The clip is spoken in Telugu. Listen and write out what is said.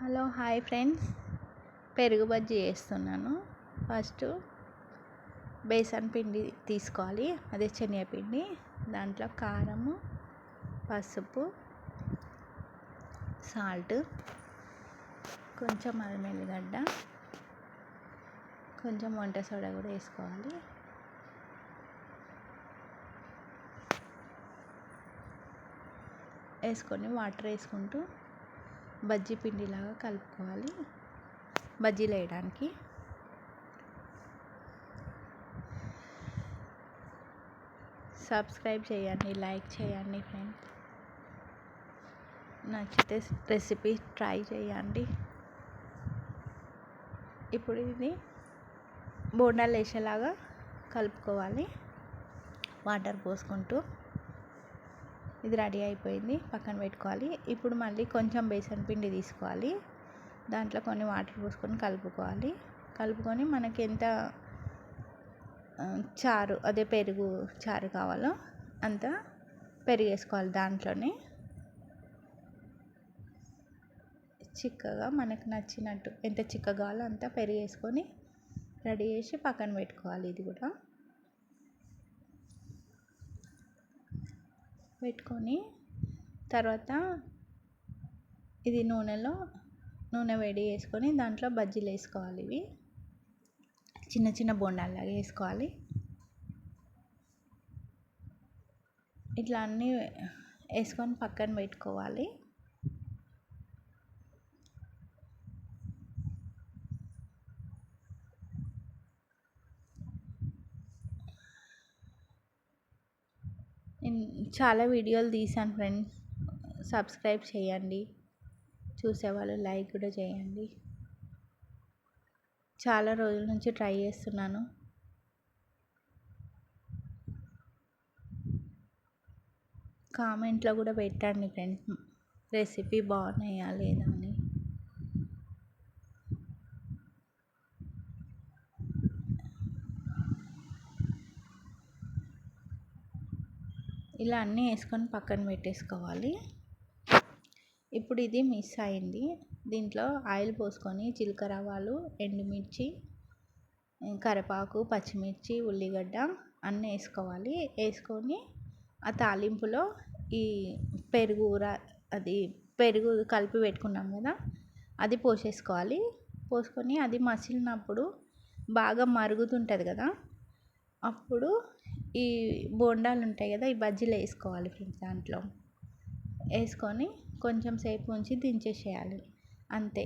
హలో హాయ్ ఫ్రెండ్స్, పెరుగు బజ్జీ చేస్తున్నాను. ఫస్ట్ బేసన్ పిండి తీసుకోవాలి, అదే శనగపిండి. దాంట్లో కారము, పసుపు, సాల్ట్, కొంచెం అల్లం ఎల్లిగడ్డ, కొంచెం వంట సోడా కూడా వేసుకోవాలి. వేసుకొని వాటర్ వేసుకుంటూ బజ్జీ పిండిలాగా కలుపుకోవాలి బజ్జీలు వేయడానికి. సబ్స్క్రైబ్ చేయండి, లైక్ చేయండి ఫ్రెండ్స్. నచ్చితే రెసిపీ ట్రై చేయండి. ఇప్పుడు ఇది బోండాలు వేసేలాగా కలుపుకోవాలి వాటర్ పోసుకుంటూ. ఇది రెడీ అయిపోయింది, పక్కన పెట్టుకోవాలి. ఇప్పుడు మళ్ళీ కొంచెం బేసన్ పిండి తీసుకోవాలి, దాంట్లో కొన్ని వాటర్ పోసుకొని కలుపుకొని మనకి ఎంత చారు, అదే పెరుగు చారు కావాలో అంత పెరుగు వేసుకోవాలి. దాంట్లోనే చిక్కగా మనకు నచ్చినట్టు ఎంత చిక్కగా కావాలో అంత పెరుగు వేసుకొని రెడీ చేసి పక్కన పెట్టుకోవాలి. ఇది కూడా పెట్టుకొని తర్వాత ఇది నూనె వేడి చేసుకొని దాంట్లో బజ్జీలు వేసుకోవాలి. ఇవి చిన్న చిన్న బోండాల్లాగా వేసుకోవాలి. ఇట్లా అన్నీ వేసుకొని పక్కన పెట్టుకోవాలి. నేను చాలా వీడియోలు తీసాను ఫ్రెండ్స్, సబ్స్క్రైబ్ చేయండి. చూసేవాళ్ళు లైక్ కూడా చేయండి. చాలా రోజుల నుంచి ట్రై చేస్తున్నాను. కామెంట్లో కూడా పెట్టండి ఫ్రెండ్స్, రెసిపీ బాగున్నాయా లేదా అని. ఇలా అన్నీ వేసుకొని పక్కన పెట్టేసుకోవాలి. ఇప్పుడు ఇది మిక్స్ అయింది. దీంట్లో ఆయిల్ పోసుకొని జీలకర్ర, ఆవాలు, ఎండుమిర్చి, కరివేపాకు, పచ్చిమిర్చి, ఉల్లిగడ్డ అన్నీ వేసుకోవాలి. వేసుకొని ఆ తాలింపులో ఈ పెరుగు కలిపి పెట్టుకున్నాం కదా, అది పోసేసుకోవాలి. పోసుకొని అది మసిలినప్పుడు బాగా మరుగుతుంటుంది కదా, అప్పుడు ఈ బోండాలు ఉంటాయి కదా, ఈ బజ్జీలు వేసుకోవాలి ఫ్రెండ్స్. దాంట్లో వేసుకొని కొంచెం సేపు ఉంచి దించేసేయాలి, అంతే.